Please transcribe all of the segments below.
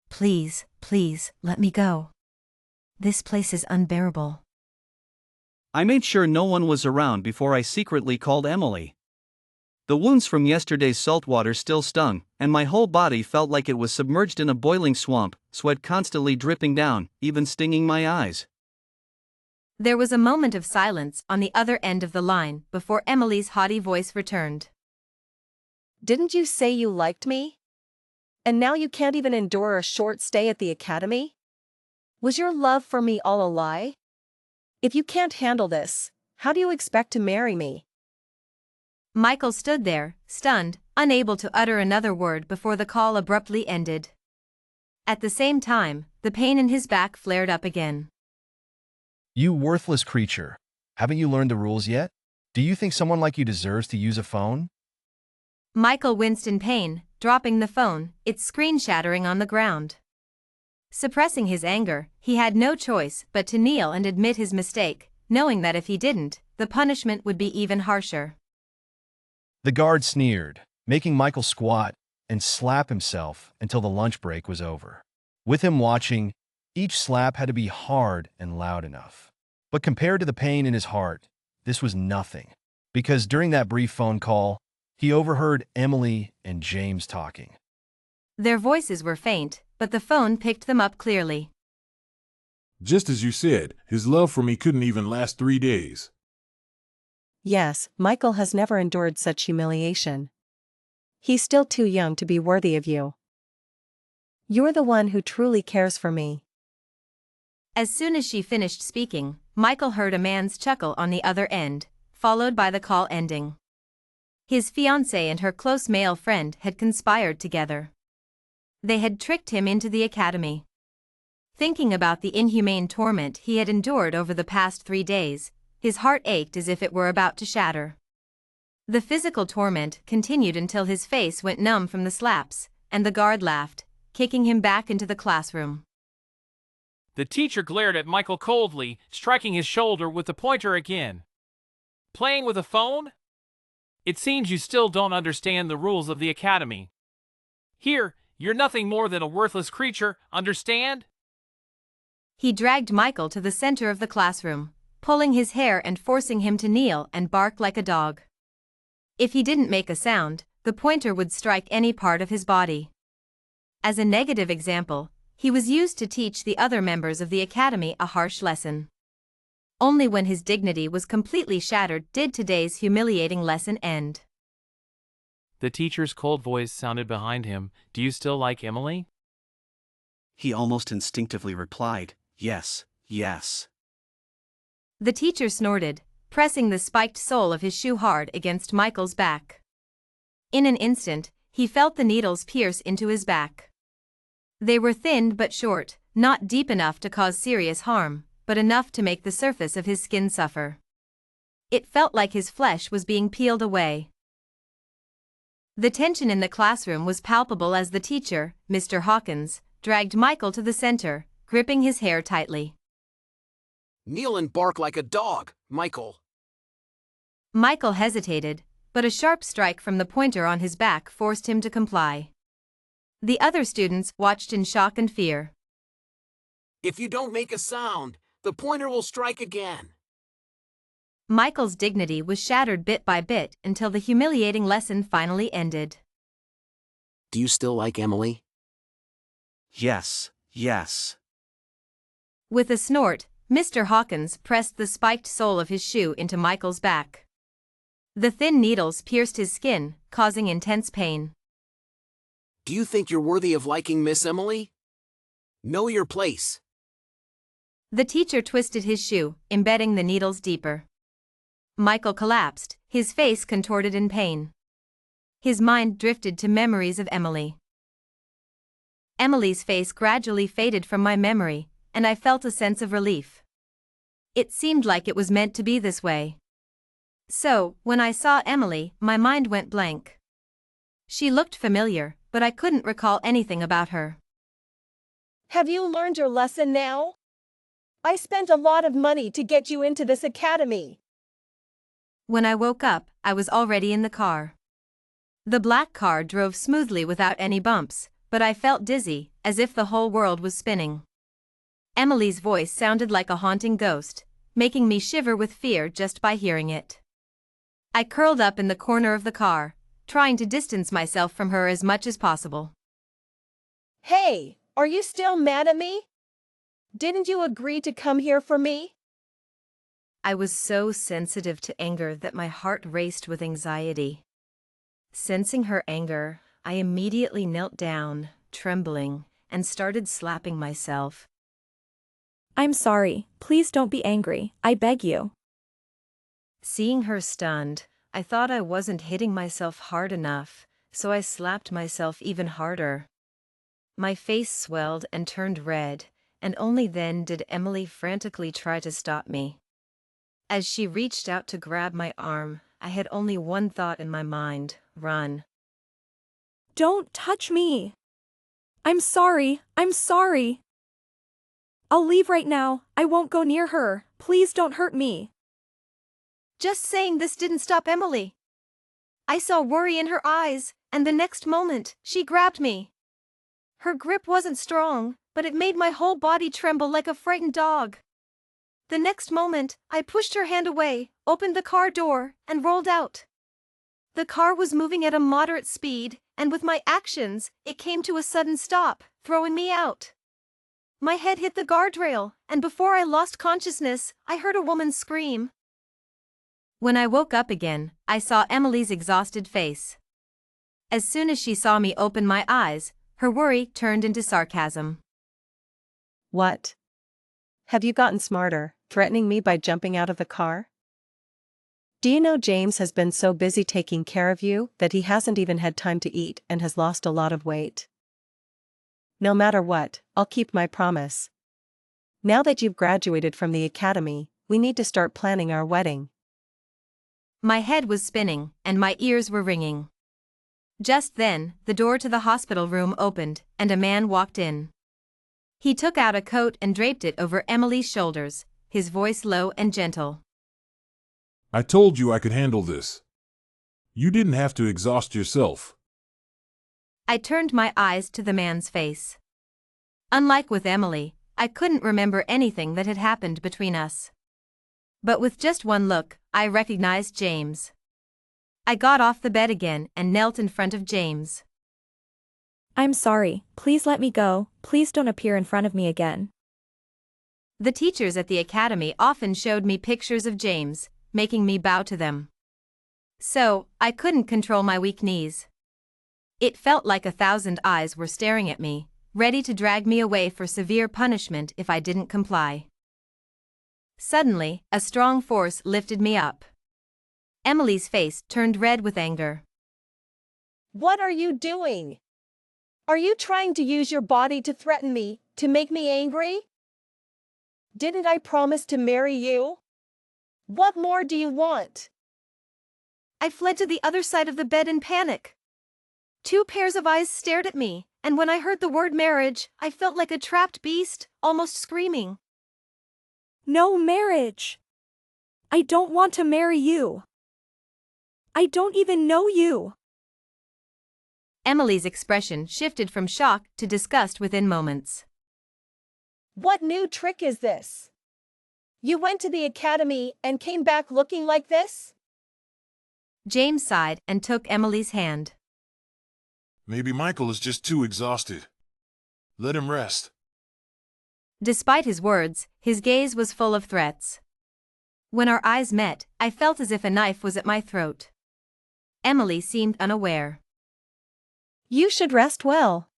Please, please, let me go. This place is unbearable. I made sure no one was around before I secretly called Emily. The wounds from yesterday's salt water still stung, and my whole body felt like it was submerged in a boiling swamp, sweat constantly dripping down, even stinging my eyes. There was a moment of silence on the other end of the line before Emily's haughty voice returned. Didn't you say you liked me? And now you can't even endure a short stay at the academy? Was your love for me all a lie? If you can't handle this, how do you expect to marry me? Michael stood there, stunned, unable to utter another word before the call abruptly ended. At the same time, the pain in his back flared up again. You worthless creature. Haven't you learned the rules yet? Do you think someone like you deserves to use a phone? Michael winced in pain, dropping the phone, its screen shattering on the ground. Suppressing his anger, he had no choice but to kneel and admit his mistake, knowing that if he didn't, the punishment would be even harsher. The guard sneered, making Michael squat and slap himself until the lunch break was over. With him watching, each slap had to be hard and loud enough. But compared to the pain in his heart, this was nothing. Because during that brief phone call, he overheard Emily and James talking. Their voices were faint, but the phone picked them up clearly. Just as you said, his love for me couldn't even last 3 days. Yes, Michael has never endured such humiliation. He's still too young to be worthy of you. You're the one who truly cares for me. As soon as she finished speaking, Michael heard a man's chuckle on the other end, followed by the call ending. His fiancée and her close male friend had conspired together. They had tricked him into the academy. Thinking about the inhumane torment he had endured over the past 3 days, his heart ached as if it were about to shatter. The physical torment continued until his face went numb from the slaps, and the guard laughed, kicking him back into the classroom. The teacher glared at Michael coldly, striking his shoulder with the pointer again. Playing with a phone? It seems you still don't understand the rules of the academy. Here, you're nothing more than a worthless creature, understand? He dragged Michael to the center of the classroom, pulling his hair and forcing him to kneel and bark like a dog. If he didn't make a sound, the pointer would strike any part of his body. As a negative example, he was used to teach the other members of the academy a harsh lesson. Only when his dignity was completely shattered did today's humiliating lesson end. The teacher's cold voice sounded behind him. Do you still like Emily? He almost instinctively replied, yes, yes. The teacher snorted, pressing the spiked sole of his shoe hard against Michael's back. In an instant, he felt the needles pierce into his back. They were thin but short, not deep enough to cause serious harm, but enough to make the surface of his skin suffer. It felt like his flesh was being peeled away. The tension in the classroom was palpable as the teacher, Mr. Hawkins, dragged Michael to the center, gripping his hair tightly. Kneel and bark like a dog, Michael. Michael hesitated, but a sharp strike from the pointer on his back forced him to comply. The other students watched in shock and fear. If you don't make a sound, the pointer will strike again. Michael's dignity was shattered bit by bit until the humiliating lesson finally ended. Do you still like Emily? Yes, yes. With a snort, Mr. Hawkins pressed the spiked sole of his shoe into Michael's back. The thin needles pierced his skin, causing intense pain. Do you think you're worthy of liking Miss Emily? Know your place. The teacher twisted his shoe, embedding the needles deeper. Michael collapsed, his face contorted in pain. His mind drifted to memories of Emily. Emily's face gradually faded from my memory, and I felt a sense of relief. It seemed like it was meant to be this way. So, when I saw Emily, my mind went blank. She looked familiar, but I couldn't recall anything about her. Have you learned your lesson now? I spent a lot of money to get you into this academy. When I woke up, I was already in the car. The black car drove smoothly without any bumps, but I felt dizzy, as if the whole world was spinning. Emily's voice sounded like a haunting ghost, making me shiver with fear just by hearing it. I curled up in the corner of the car, trying to distance myself from her as much as possible. Hey, are you still mad at me? Didn't you agree to come here for me? I was so sensitive to anger that my heart raced with anxiety. Sensing her anger, I immediately knelt down, trembling, and started slapping myself. I'm sorry, please don't be angry, I beg you. Seeing her stunned, I thought I wasn't hitting myself hard enough, so I slapped myself even harder. My face swelled and turned red, and only then did Emily frantically try to stop me. As she reached out to grab my arm, I had only one thought in my mind: run. Don't touch me. I'm sorry, I'm sorry. I'll leave right now, I won't go near her, please don't hurt me. Just saying this didn't stop Emily. I saw worry in her eyes, and the next moment, she grabbed me. Her grip wasn't strong, but it made my whole body tremble like a frightened dog. The next moment, I pushed her hand away, opened the car door, and rolled out. The car was moving at a moderate speed, and with my actions, it came to a sudden stop, throwing me out. My head hit the guardrail, and before I lost consciousness, I heard a woman scream. When I woke up again, I saw Emily's exhausted face. As soon as she saw me open my eyes, her worry turned into sarcasm. What? Have you gotten smarter, threatening me by jumping out of the car? Do you know James has been so busy taking care of you that he hasn't even had time to eat and has lost a lot of weight? No matter what, I'll keep my promise. Now that you've graduated from the academy, we need to start planning our wedding. My head was spinning, and my ears were ringing. Just then, the door to the hospital room opened, and a man walked in. He took out a coat and draped it over Emily's shoulders, his voice low and gentle. I told you I could handle this. You didn't have to exhaust yourself. I turned my eyes to the man's face. Unlike with Emily, I couldn't remember anything that had happened between us. But with just one look, I recognized James. I got off the bed again and knelt in front of James. I'm sorry, please let me go, please don't appear in front of me again. The teachers at the academy often showed me pictures of James, making me bow to them. So, I couldn't control my weak knees. It felt like 1,000 eyes were staring at me, ready to drag me away for severe punishment if I didn't comply. Suddenly, a strong force lifted me up. Emily's face turned red with anger. What are you doing? Are you trying to use your body to threaten me, to make me angry? Didn't I promise to marry you? What more do you want? I fled to the other side of the bed in panic. 2 pairs of eyes stared at me, and when I heard the word marriage, I felt like a trapped beast, almost screaming. No marriage! I don't want to marry you. I don't even know you. Emily's expression shifted from shock to disgust within moments. What new trick is this? You went to the academy and came back looking like this? James sighed and took Emily's hand. Maybe Michael is just too exhausted. Let him rest. Despite his words, his gaze was full of threats. When our eyes met, I felt as if a knife was at my throat. Emily seemed unaware. You should rest well.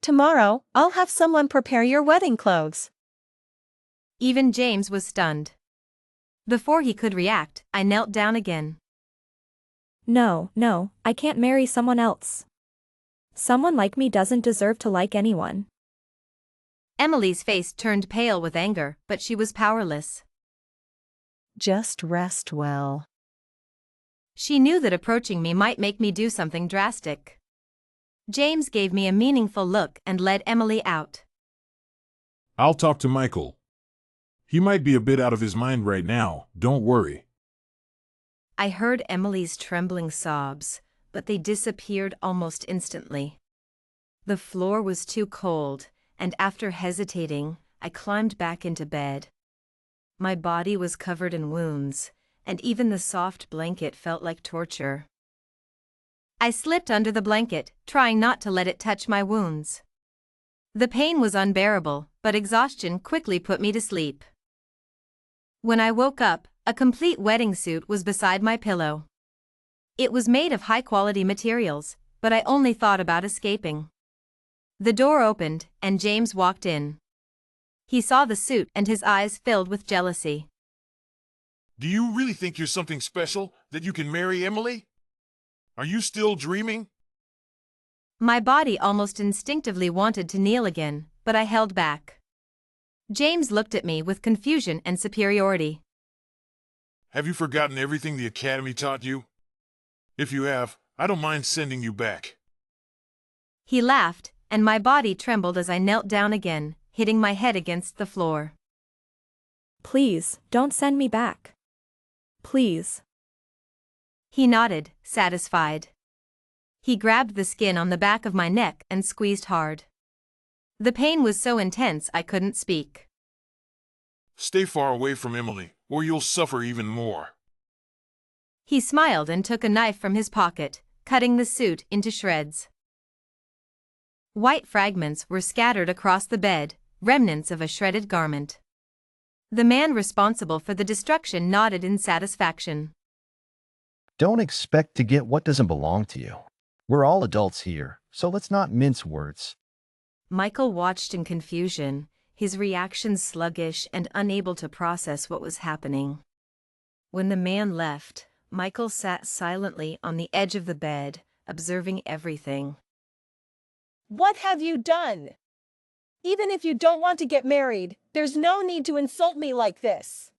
Tomorrow, I'll have someone prepare your wedding clothes. Even James was stunned. Before he could react, I knelt down again. No, I can't marry someone else. Someone like me doesn't deserve to like anyone. Emily's face turned pale with anger, but she was powerless. Just rest well. She knew that approaching me might make me do something drastic. James gave me a meaningful look and led Emily out. I'll talk to Michael. He might be a bit out of his mind right now, don't worry. I heard Emily's trembling sobs, but they disappeared almost instantly. The floor was too cold, and after hesitating, I climbed back into bed. My body was covered in wounds, and even the soft blanket felt like torture. I slipped under the blanket, trying not to let it touch my wounds. The pain was unbearable, but exhaustion quickly put me to sleep. When I woke up, a complete wedding suit was beside my pillow. It was made of high-quality materials, but I only thought about escaping. The door opened, and James walked in. He saw the suit and his eyes filled with jealousy. Do you really think you're something special, that you can marry Emily? Are you still dreaming? My body almost instinctively wanted to kneel again, but I held back. James looked at me with confusion and superiority. Have you forgotten everything the Academy taught you? If you have, I don't mind sending you back. He laughed, and my body trembled as I knelt down again, hitting my head against the floor. Please, don't send me back. Please. He nodded, satisfied. He grabbed the skin on the back of my neck and squeezed hard. The pain was so intense I couldn't speak. Stay far away from Emily, or you'll suffer even more. He smiled and took a knife from his pocket, cutting the suit into shreds. White fragments were scattered across the bed, remnants of a shredded garment. The man responsible for the destruction nodded in satisfaction. Don't expect to get what doesn't belong to you. We're all adults here, so let's not mince words. Michael watched in confusion, his reactions sluggish and unable to process what was happening. When the man left, Michael sat silently on the edge of the bed, observing everything. What have you done? Even if you don't want to get married, there's no need to insult me like this.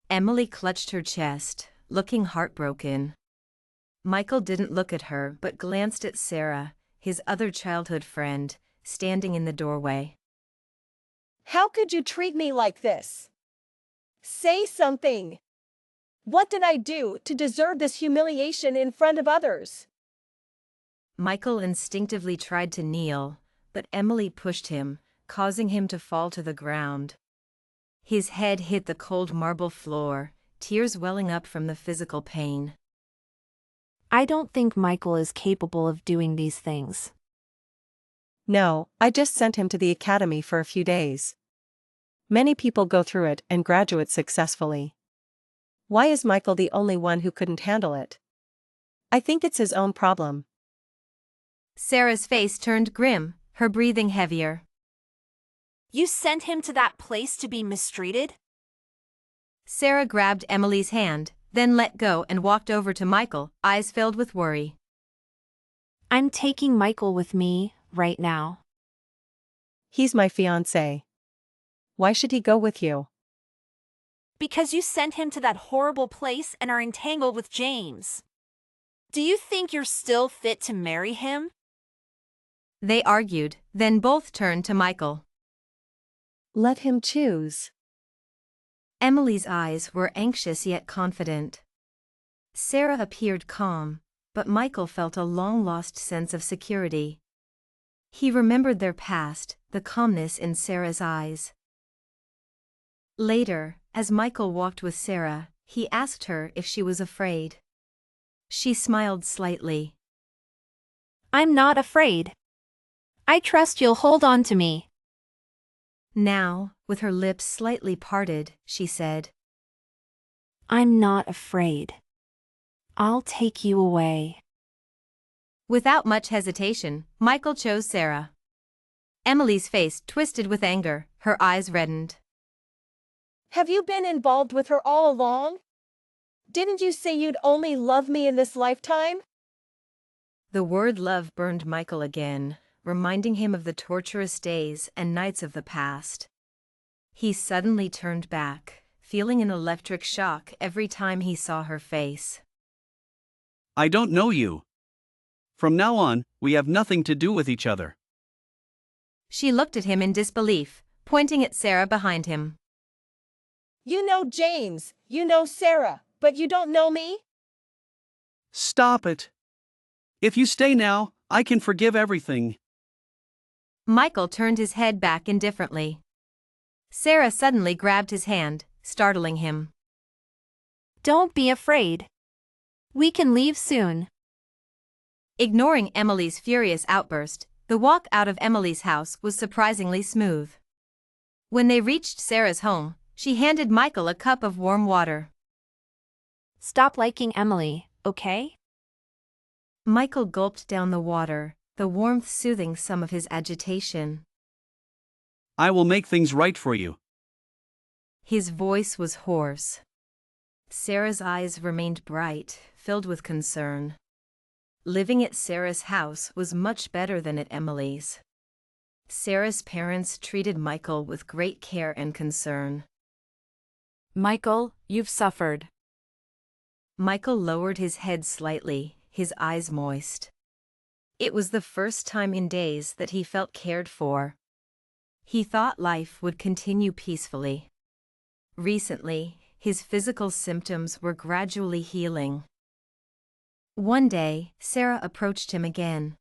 Emily clutched her chest, looking heartbroken. Michael didn't look at her but glanced at Sarah, his other childhood friend, standing in the doorway. How could you treat me like this? Say something. What did I do to deserve this humiliation in front of others? Michael instinctively tried to kneel, but Emily pushed him, causing him to fall to the ground. His head hit the cold marble floor, tears welling up from the physical pain. I don't think Michael is capable of doing these things. No, I just sent him to the academy for a few days. Many people go through it and graduate successfully. Why is Michael the only one who couldn't handle it? I think it's his own problem. Sarah's face turned grim, her breathing heavier. You sent him to that place to be mistreated? Sarah grabbed Emily's hand, then let go and walked over to Michael, eyes filled with worry. I'm taking Michael with me, right now. He's my fiancé. Why should he go with you? Because you sent him to that horrible place and are entangled with James. Do you think you're still fit to marry him? They argued, then both turned to Michael. Let him choose. Emily's eyes were anxious yet confident. Sarah appeared calm, but Michael felt a long-lost sense of security. He remembered their past, the calmness in Sarah's eyes. Later, as Michael walked with Sarah, he asked her if she was afraid. She smiled slightly. I'm not afraid. I trust you'll hold on to me. Now, with her lips slightly parted, she said, I'm not afraid. I'll take you away. Without much hesitation, Michael chose Sarah. Emily's face twisted with anger, her eyes reddened. Have you been involved with her all along? Didn't you say you'd only love me in this lifetime? The word love burned Michael again, reminding him of the torturous days and nights of the past. He suddenly turned back, feeling an electric shock every time he saw her face. I don't know you. From now on, we have nothing to do with each other. She looked at him in disbelief, pointing at Sarah behind him. You know James, you know Sarah, but you don't know me? Stop it. If you stay now, I can forgive everything. Michael turned his head back indifferently. Sarah suddenly grabbed his hand, startling him. Don't be afraid. We can leave soon. Ignoring Emily's furious outburst, the walk out of Emily's house was surprisingly smooth. When they reached Sarah's home, she handed Michael a cup of warm water. Stop liking Emily, okay? Michael gulped down the water, the warmth soothing some of his agitation. I will make things right for you. His voice was hoarse. Sarah's eyes remained bright, filled with concern. Living at Sarah's house was much better than at Emily's. Sarah's parents treated Michael with great care and concern. Michael, you've suffered. Michael lowered his head slightly, his eyes moist. It was the first time in days that he felt cared for. He thought life would continue peacefully. Recently, his physical symptoms were gradually healing. One day, Sarah approached him again.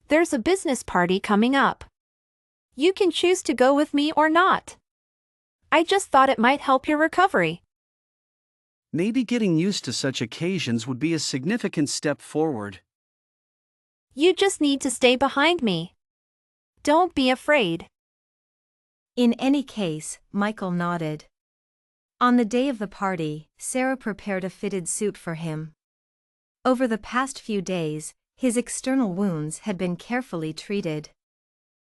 There's a business party coming up. You can choose to go with me or not. I just thought it might help your recovery. Maybe getting used to such occasions would be a significant step forward. You just need to stay behind me. Don't be afraid. In any case, Michael nodded. On the day of the party, Sarah prepared a fitted suit for him. Over the past few days, his external wounds had been carefully treated.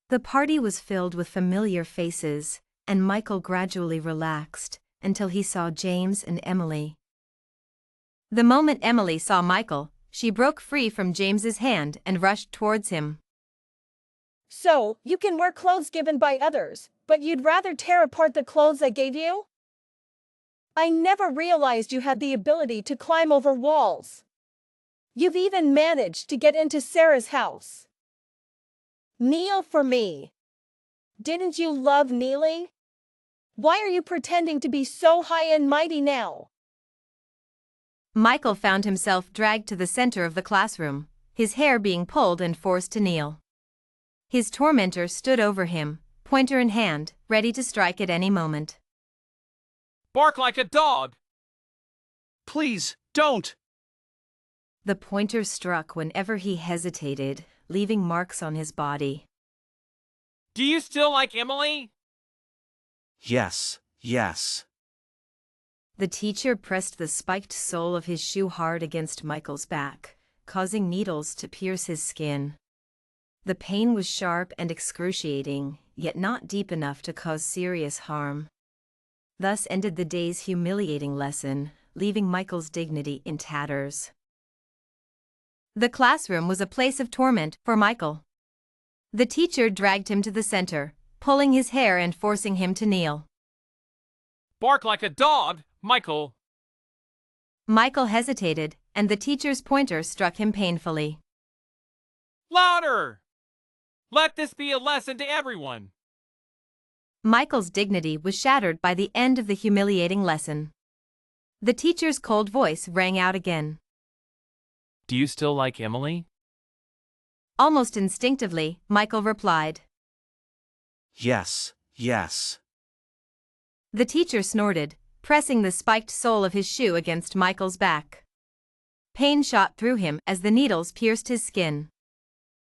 The party was filled with familiar faces, and Michael gradually relaxed, until he saw James and Emily. The moment Emily saw Michael, she broke free from James's hand and rushed towards him. So, you can wear clothes given by others, but you'd rather tear apart the clothes I gave you? I never realized you had the ability to climb over walls. You've even managed to get into Sarah's house. Kneel for me. Didn't you love kneeling? Why are you pretending to be so high and mighty now? Michael found himself dragged to the center of the classroom, his hair being pulled and forced to kneel. His tormentor stood over him, pointer in hand, ready to strike at any moment. Bark like a dog! Please, don't! The pointer struck whenever he hesitated, leaving marks on his body. Do you still like Emily? Yes, yes. The teacher pressed the spiked sole of his shoe hard against Michael's back, causing needles to pierce his skin. The pain was sharp and excruciating, yet not deep enough to cause serious harm. Thus ended the day's humiliating lesson, leaving Michael's dignity in tatters. The classroom was a place of torment for Michael. The teacher dragged him to the center, pulling his hair and forcing him to kneel. Bark like a dog, Michael! Michael hesitated, and the teacher's pointer struck him painfully. Louder! Let this be a lesson to everyone. Michael's dignity was shattered by the end of the humiliating lesson. The teacher's cold voice rang out again. Do you still like Emily? Almost instinctively, Michael replied. Yes, yes. The teacher snorted, pressing the spiked sole of his shoe against Michael's back. Pain shot through him as the needles pierced his skin.